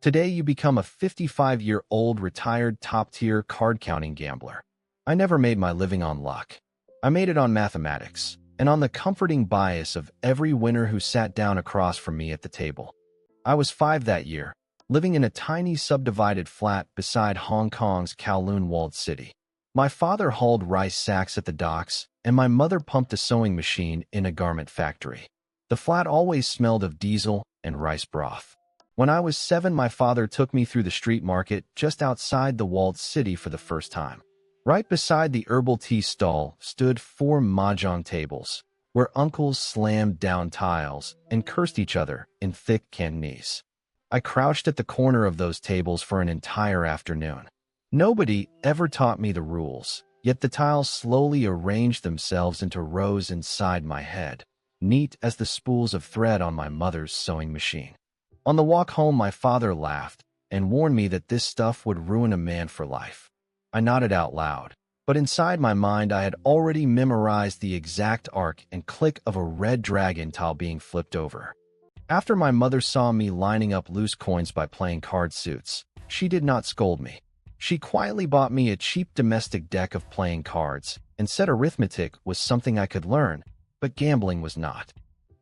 Today you become a 55-year-old retired top-tier card-counting gambler. I never made my living on luck. I made it on mathematics, and on the comforting bias of every winner who sat down across from me at the table. I was 5 that year, living in a tiny subdivided flat beside Hong Kong's Kowloon walled city. My father hauled rice sacks at the docks, and my mother pumped a sewing machine in a garment factory. The flat always smelled of diesel and rice broth. When I was 7, my father took me through the street market just outside the walled city for the first time. Right beside the herbal tea stall stood 4 mahjong tables, where uncles slammed down tiles and cursed each other in thick Cantonese. I crouched at the corner of those tables for an entire afternoon. Nobody ever taught me the rules, yet the tiles slowly arranged themselves into rows inside my head, neat as the spools of thread on my mother's sewing machine. On the walk home, my father laughed and warned me that this stuff would ruin a man for life. I nodded out loud, but inside my mind I had already memorized the exact arc and click of a red dragon tile being flipped over. After my mother saw me lining up loose coins by playing card suits, she did not scold me. She quietly bought me a cheap domestic deck of playing cards and said arithmetic was something I could learn, but gambling was not.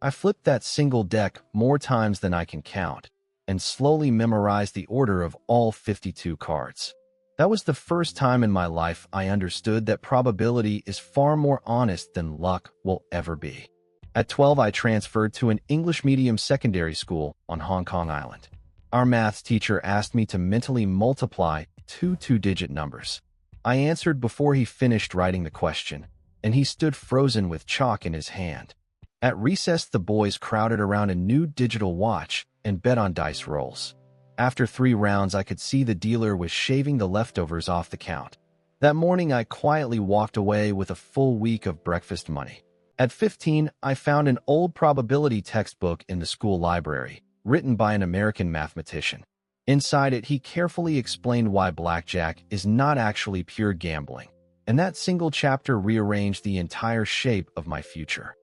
I flipped that single deck more times than I can count, and slowly memorized the order of all 52 cards. That was the first time in my life I understood that probability is far more honest than luck will ever be. At 12, I transferred to an English medium secondary school on Hong Kong Island. Our maths teacher asked me to mentally multiply 2 two-digit numbers. I answered before he finished writing the question, and he stood frozen with chalk in his hand. At recess, the boys crowded around a new digital watch and bet on dice rolls. After 3 rounds, I could see the dealer was shaving the leftovers off the count. That morning, I quietly walked away with a full week of breakfast money. At 15, I found an old probability textbook in the school library, written by an American mathematician. Inside it, he carefully explained why blackjack is not actually pure gambling, and that single chapter rearranged the entire shape of my future.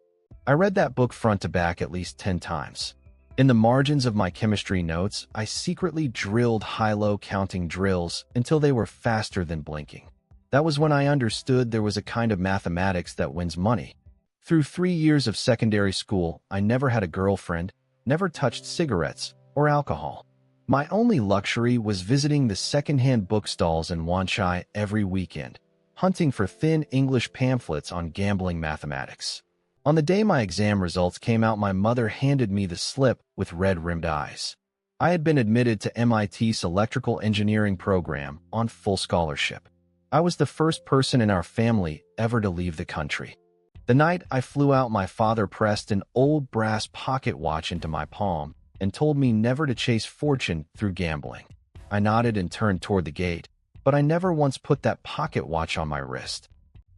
I read that book front to back at least 10 times. In the margins of my chemistry notes, I secretly drilled high-low counting drills until they were faster than blinking. That was when I understood there was a kind of mathematics that wins money. Through 3 years of secondary school, I never had a girlfriend, never touched cigarettes or alcohol. My only luxury was visiting the second-hand bookstalls in Wan Chai every weekend, hunting for thin English pamphlets on gambling mathematics. On the day my exam results came out, my mother handed me the slip with red-rimmed eyes. I had been admitted to MIT's electrical engineering program on full scholarship. I was the first person in our family ever to leave the country. The night I flew out, my father pressed an old brass pocket watch into my palm and told me never to chase fortune through gambling. I nodded and turned toward the gate, but I never once put that pocket watch on my wrist.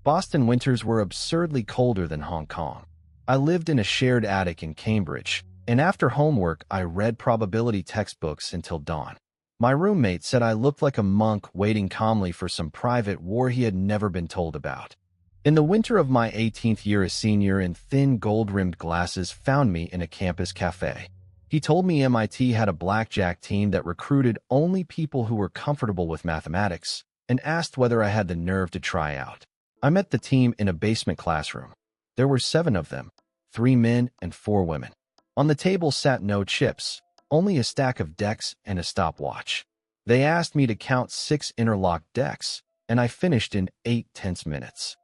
Boston winters were absurdly colder than Hong Kong. I lived in a shared attic in Cambridge, and after homework I read probability textbooks until dawn. My roommate said I looked like a monk waiting calmly for some private war he had never been told about. In the winter of my 18th year, a senior in thin gold-rimmed glasses found me in a campus cafe. He told me MIT had a blackjack team that recruited only people who were comfortable with mathematics, and asked whether I had the nerve to try out. I met the team in a basement classroom. There were 7 of them, 3 men and 4 women. On the table sat no chips, only a stack of decks and a stopwatch. They asked me to count 6 interlocked decks, and I finished in 8 tense minutes.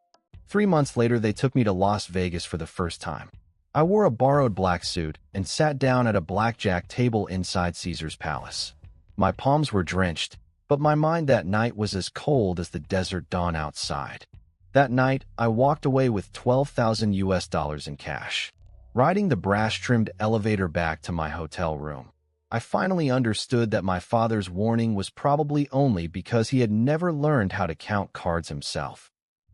3 months later, they took me to Las Vegas for the first time. I wore a borrowed black suit and sat down at a blackjack table inside Caesar's Palace. My palms were drenched, but my mind that night was as cold as the desert dawn outside. That night, I walked away with $12,000 in cash. Riding the brass-trimmed elevator back to my hotel room, I finally understood that my father's warning was probably only because he had never learned how to count cards himself.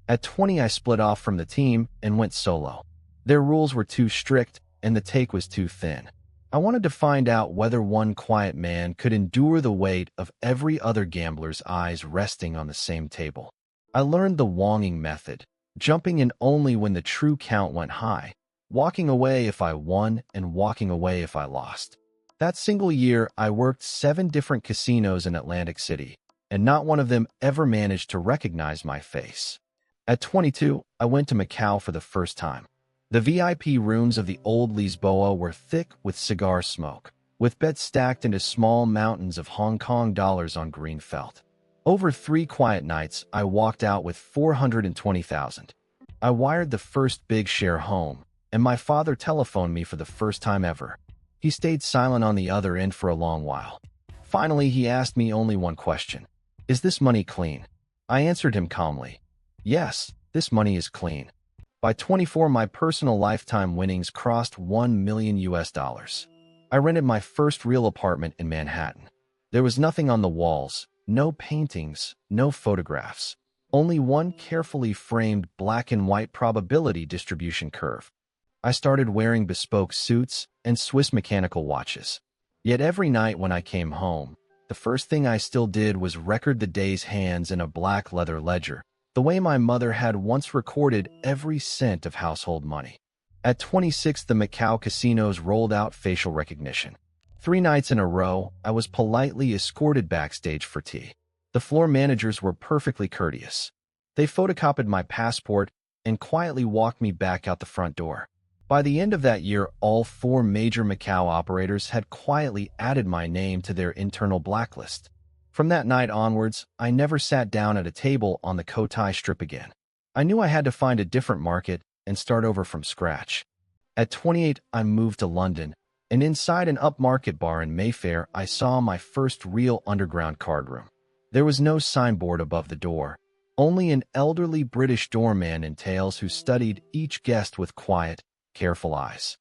At 20, I split off from the team and went solo. Their rules were too strict, and the take was too thin. I wanted to find out whether one quiet man could endure the weight of every other gambler's eyes resting on the same table. I learned the Wonging method, jumping in only when the true count went high, walking away if I won and walking away if I lost. That single year, I worked 7 different casinos in Atlantic City, and not one of them ever managed to recognize my face. At 22, I went to Macau for the first time. The VIP rooms of the old Lisboa were thick with cigar smoke, with beds stacked into small mountains of Hong Kong dollars on green felt. Over 3 quiet nights, I walked out with 420,000. I wired the first big share home, and my father telephoned me for the first time ever. He stayed silent on the other end for a long while. Finally, he asked me only one question. Is this money clean? I answered him calmly. Yes, this money is clean. By 24, my personal lifetime winnings crossed $1 million US. I rented my first real apartment in Manhattan. There was nothing on the walls, no paintings, no photographs. Only one carefully framed black and white probability distribution curve. I started wearing bespoke suits and Swiss mechanical watches. Yet every night when I came home, the first thing I still did was record the day's hands in a black leather ledger, the way my mother had once recorded every cent of household money. At 26, the Macau casinos rolled out facial recognition. 3 nights in a row, I was politely escorted backstage for tea. The floor managers were perfectly courteous. They photocopied my passport and quietly walked me back out the front door. By the end of that year, all 4 major Macau operators had quietly added my name to their internal blacklist. From that night onwards, I never sat down at a table on the Cotai Strip again. I knew I had to find a different market and start over from scratch. At 28, I moved to London, and inside an upmarket bar in Mayfair, I saw my first real underground card room. There was no signboard above the door, only an elderly British doorman in tails who studied each guest with quiet, careful eyes.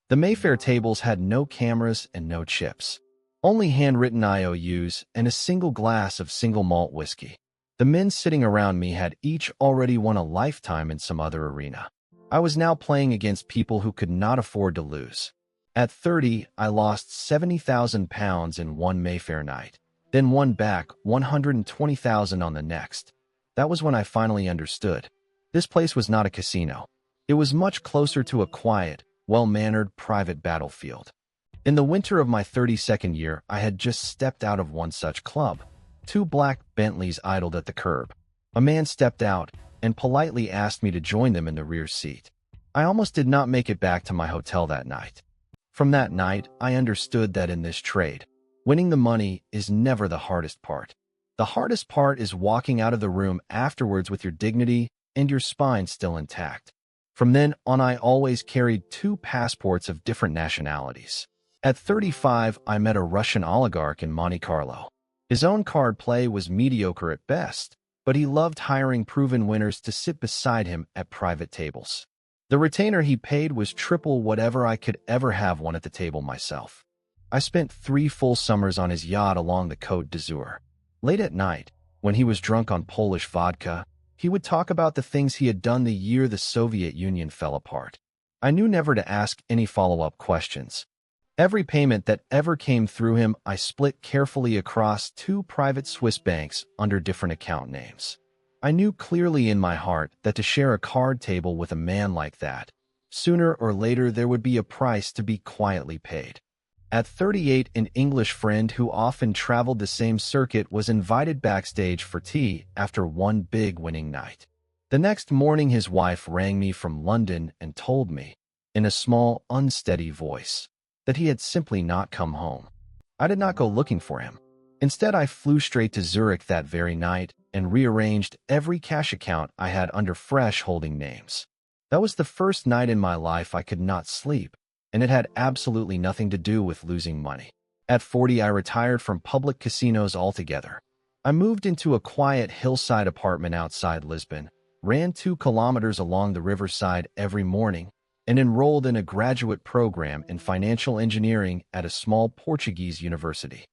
The Mayfair tables had no cameras and no chips, only handwritten IOUs and a single glass of single malt whiskey. The men sitting around me had each already won a lifetime in some other arena. I was now playing against people who could not afford to lose. At 30, I lost £70,000 in one Mayfair night, then won back £120,000 on the next. That was when I finally understood. This place was not a casino. It was much closer to a quiet, well-mannered private battlefield. In the winter of my 32nd year, I had just stepped out of one such club. 2 black Bentleys idled at the curb. A man stepped out and politely asked me to join them in the rear seat. I almost did not make it back to my hotel that night. From that night, I understood that in this trade, winning the money is never the hardest part. The hardest part is walking out of the room afterwards with your dignity and your spine still intact. From then on, I always carried 2 passports of different nationalities. At 35, I met a Russian oligarch in Monte Carlo. His own card play was mediocre at best, but he loved hiring proven winners to sit beside him at private tables. The retainer he paid was triple whatever I could ever have won at the table myself. I spent 3 full summers on his yacht along the Côte d'Azur. Late at night, when he was drunk on Polish vodka, he would talk about the things he had done the year the Soviet Union fell apart. I knew never to ask any follow-up questions. Every payment that ever came through him, I split carefully across 2 private Swiss banks under different account names. I knew clearly in my heart that to share a card table with a man like that, sooner or later there would be a price to be quietly paid. At 38, an English friend who often traveled the same circuit was invited backstage for tea after one big winning night. The next morning, his wife rang me from London and told me, in a small, unsteady voice, that he had simply not come home. I did not go looking for him. Instead, I flew straight to Zurich that very night and rearranged every cash account I had under fresh holding names. That was the first night in my life I could not sleep, and it had absolutely nothing to do with losing money. At 40, I retired from public casinos altogether. I moved into a quiet hillside apartment outside Lisbon, ran 2 kilometers along the riverside every morning, and enrolled in a graduate program in financial engineering at a small Portuguese university.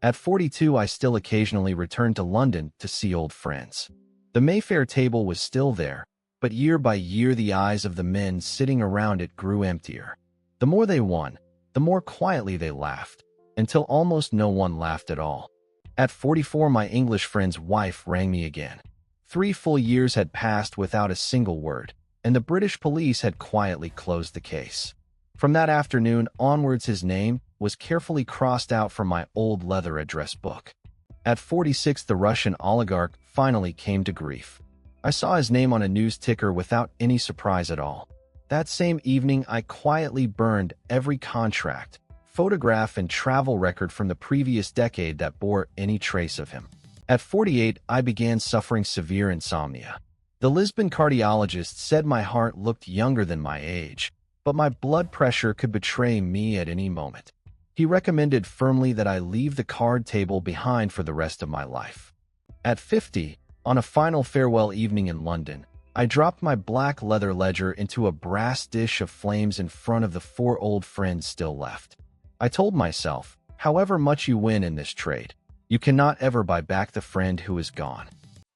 At 42, I still occasionally returned to London to see old friends. The Mayfair table was still there, but year by year the eyes of the men sitting around it grew emptier. The more they won, the more quietly they laughed, until almost no one laughed at all. At 44, my English friend's wife rang me again. 3 full years had passed without a single word, and the British police had quietly closed the case. From that afternoon onwards, his name was carefully crossed out from my old leather address book. At 46, the Russian oligarch finally came to grief. I saw his name on a news ticker without any surprise at all. That same evening, I quietly burned every contract, photograph, and travel record from the previous decade that bore any trace of him. At 48, I began suffering severe insomnia. The Lisbon cardiologist said my heart looked younger than my age, but my blood pressure could betray me at any moment. He recommended firmly that I leave the card table behind for the rest of my life. At 50, on a final farewell evening in London, I dropped my black leather ledger into a brass dish of flames in front of the 4 old friends still left. I told myself, however much you win in this trade, you cannot ever buy back the friend who is gone.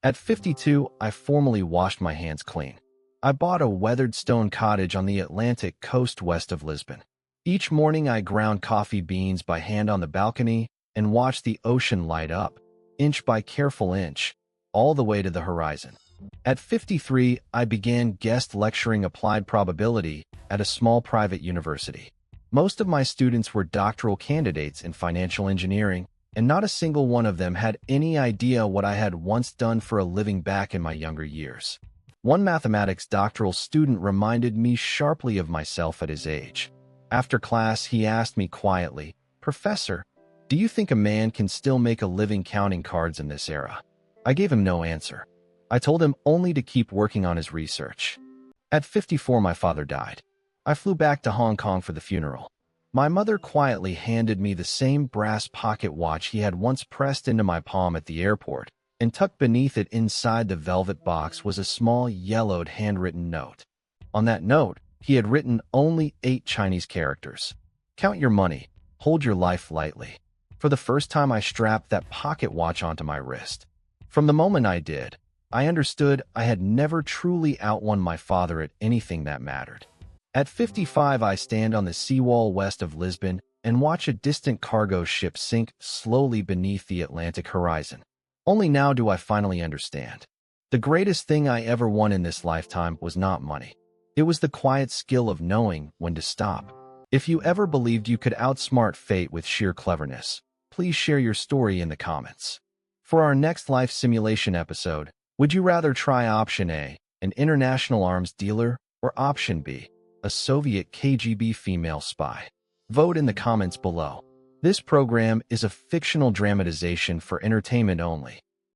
At 52, I formally washed my hands clean. I bought a weathered stone cottage on the Atlantic coast west of Lisbon. Each morning I ground coffee beans by hand on the balcony and watched the ocean light up, inch by careful inch, all the way to the horizon. At 53, I began guest lecturing applied probability at a small private university. Most of my students were doctoral candidates in financial engineering, and not a single one of them had any idea what I had once done for a living back in my younger years. One mathematics doctoral student reminded me sharply of myself at his age. After class, he asked me quietly, "Professor, do you think a man can still make a living counting cards in this era?" I gave him no answer. I told him only to keep working on his research. At 54, my father died. I flew back to Hong Kong for the funeral. My mother quietly handed me the same brass pocket watch he had once pressed into my palm at the airport, and tucked beneath it inside the velvet box was a small yellowed handwritten note. On that note, he had written only 8 Chinese characters. "Count your money. Hold your life lightly." For the first time, I strapped that pocket watch onto my wrist. From the moment I did, I understood I had never truly outwon my father at anything that mattered. At 55, I stand on the seawall west of Lisbon and watch a distant cargo ship sink slowly beneath the Atlantic horizon. Only now do I finally understand. The greatest thing I ever won in this lifetime was not money. It was the quiet skill of knowing when to stop. If you ever believed you could outsmart fate with sheer cleverness, please share your story in the comments. For our next life simulation episode, would you rather try option A, an international arms dealer, or option B, a Soviet KGB female spy? Vote in the comments below. This program is a fictional dramatization for entertainment only.